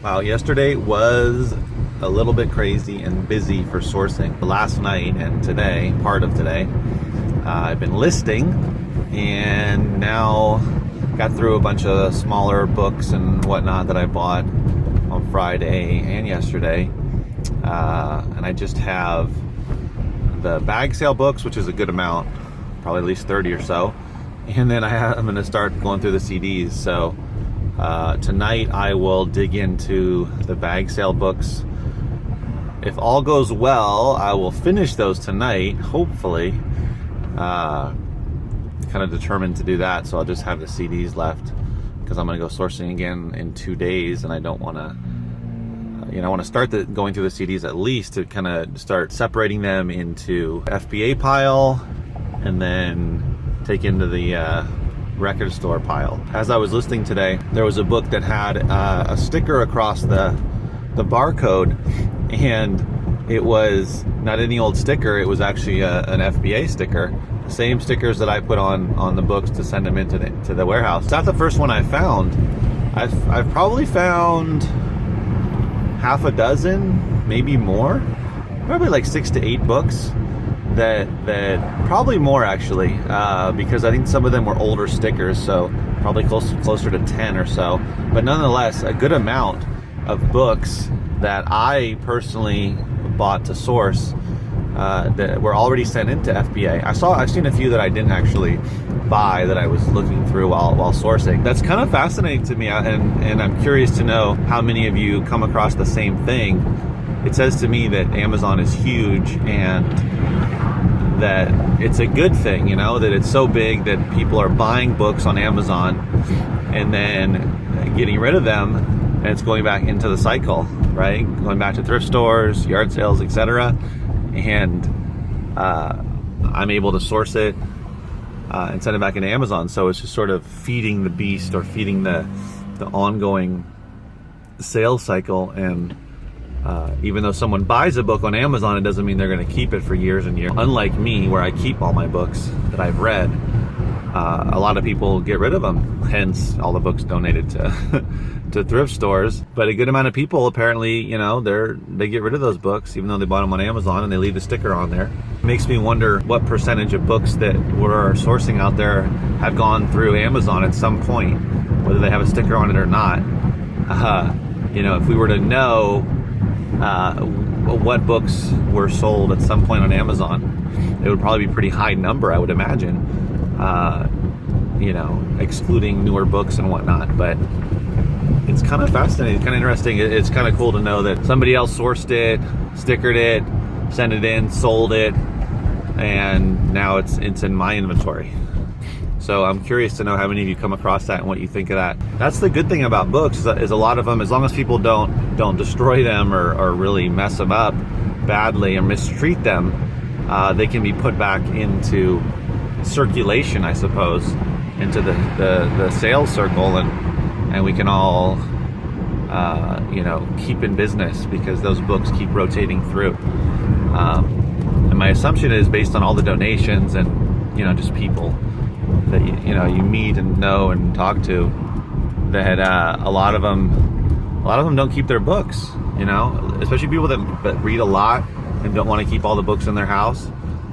Wow, yesterday was a little bit crazy and busy for sourcing. Last night and today, part of today, I've been listing and now got through a bunch of smaller books and whatnot that I bought on Friday and yesterday. And I just have the bag sale books, which is a good amount, probably at least 30 or so. And then I'm going to start going through the CDs. So tonight I will dig into the bag sale books. If all goes well, I will finish those tonight, hopefully. Kind of determined to do that, so I'll just have the CDs left because I'm going to go sourcing again in 2 days, and I don't want to, I want to start going through the CDs at least to kind of start separating them into FBA pile and then take into the record store pile. As I was listing today, there was a book that had a sticker across the barcode, and it was not any old sticker, it was actually an FBA sticker. The same stickers that I put on the books to send them into the warehouse. It's not the first one I found. I've probably found half a dozen, maybe more, probably like 6 to 8 books that probably more actually, because I think some of them were older stickers, so probably closer to 10 or so. But nonetheless, a good amount of books that I personally bought to source that were already sent into FBA. I've seen a few that I didn't actually buy that I was looking through while sourcing. That's kind of fascinating to me, and I'm curious to know how many of you come across the same thing. It says to me that Amazon is huge and that it's a good thing, that it's so big that people are buying books on Amazon and then getting rid of them, and it's going back into the cycle, right? Going back to thrift stores, yard sales, etc. And I'm able to source it and send it back into Amazon. So it's just sort of feeding the beast, or feeding the ongoing sales cycle. And even though someone buys a book on Amazon, it doesn't mean they're going to keep it for years and years. Unlike me, where I keep all my books that I've read, a lot of people get rid of them. Hence, all the books donated to to thrift stores. But a good amount of people apparently, they get rid of those books, even though they bought them on Amazon, and they leave the sticker on there. It makes me wonder what percentage of books that we're sourcing out there have gone through Amazon at some point, whether they have a sticker on it or not. If we were to know what books were sold at some point on Amazon, it would probably be a pretty high number, I would imagine, excluding newer books and whatnot. But it's kind of fascinating, it's kind of interesting. It's kind of cool to know that somebody else sourced it, stickered it, sent it in, sold it, and now it's in my inventory. So I'm curious to know how many of you come across that and what you think of that. That's the good thing about books, is a lot of them, as long as people don't destroy them or really mess them up badly or mistreat them, they can be put back into circulation, I suppose, into the sales circle, and we can all keep in business because those books keep rotating through. And my assumption is, based on all the donations and just people that you meet and know and talk to, that a lot of them don't keep their books, especially people that read a lot and don't want to keep all the books in their house.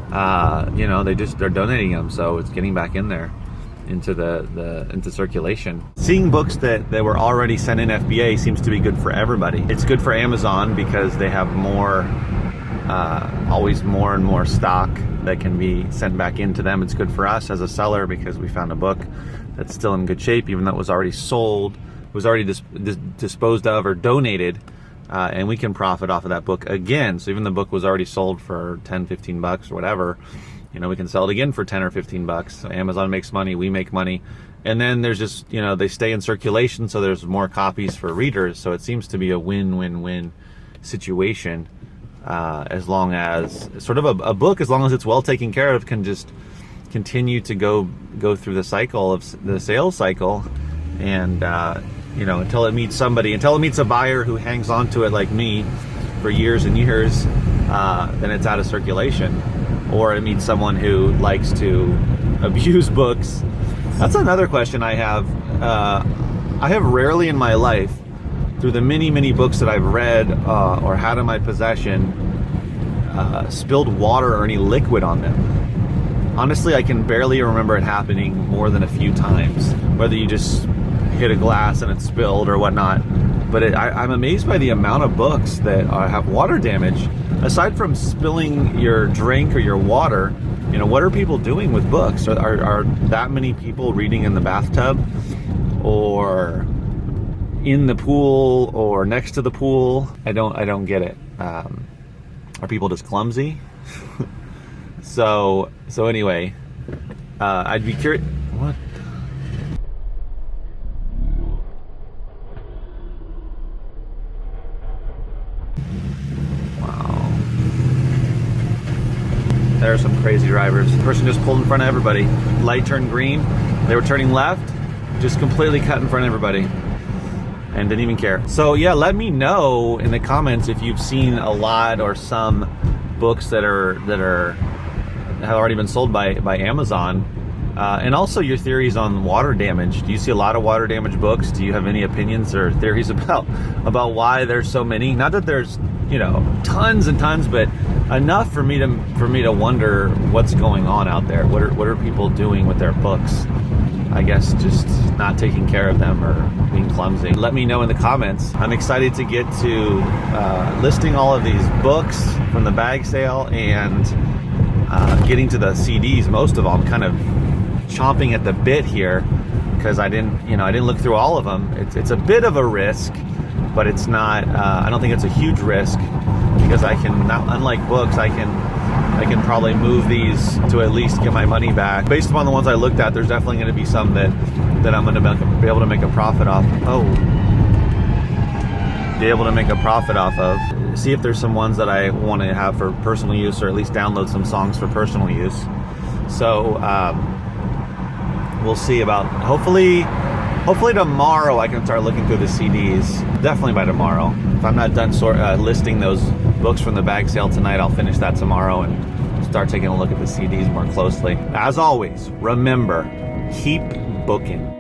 They're donating them, so it's getting back in there into circulation. Seeing books that were already sent in FBA seems to be good for everybody. It's good for Amazon because they have always more and more stock that can be sent back into them. It's good for us as a seller because we found a book that's still in good shape, even though it was already sold, was already disposed of or donated, and we can profit off of that book again. So even the book was already sold for 10, 15 bucks or whatever, we can sell it again for 10 or 15 bucks. So Amazon makes money, we make money. And then there's just, they stay in circulation, so there's more copies for readers. So it seems to be a win-win-win situation. As long as sort of a book, as long as it's well taken care of, can just continue to go through the cycle of the sales cycle, and until it meets a buyer who hangs on to it like me for years and years, then it's out of circulation. Or it meets someone who likes to abuse books. That's another question I have. I have rarely in my life, through the many books that I've read or had in my possession, spilled water or any liquid on them. Honestly, I can barely remember it happening more than a few times, whether you just hit a glass and it spilled or whatnot. But I'm amazed by the amount of books that have water damage. Aside from spilling your drink or your water, you know, what are people doing with books? Are that many people reading in the bathtub or in the pool or next to the pool? I don't get it. Are people just clumsy? So anyway, I'd be curious. What? Wow. There are some crazy drivers. The person just pulled in front of everybody. Light turned green. They were turning left, just completely cut in front of everybody, and didn't even care. So yeah, let me know in the comments if you've seen a lot or some books that have already been sold by Amazon, and also your theories on water damage. Do you see a lot of water damage books? Do you have any opinions or theories about why there's so many? Not that there's, you know, tons and tons, but enough for me to wonder what's going on out there. What are people doing with their books? I guess just not taking care of them or being clumsy. Let me know in the comments. I'm excited to get to listing all of these books from the bag sale and getting to the CDs. Most of them, kind of chomping at the bit here because I didn't look through all of them. It's a bit of a risk, but it's not. I don't think it's a huge risk because I can, unlike books, I can probably move these to at least get my money back. Based upon the ones I looked at, there's definitely going to be some that I'm going to be able to make a profit off. Be able to make a profit off of. See if there's some ones that I want to have for personal use, or at least download some songs for personal use. So we'll see about. Hopefully tomorrow I can start looking through the CDs. Definitely by tomorrow. If I'm not done listing those books from the bag sale tonight, I'll finish that tomorrow and start taking a look at the CDs more closely. As always, remember, keep booking.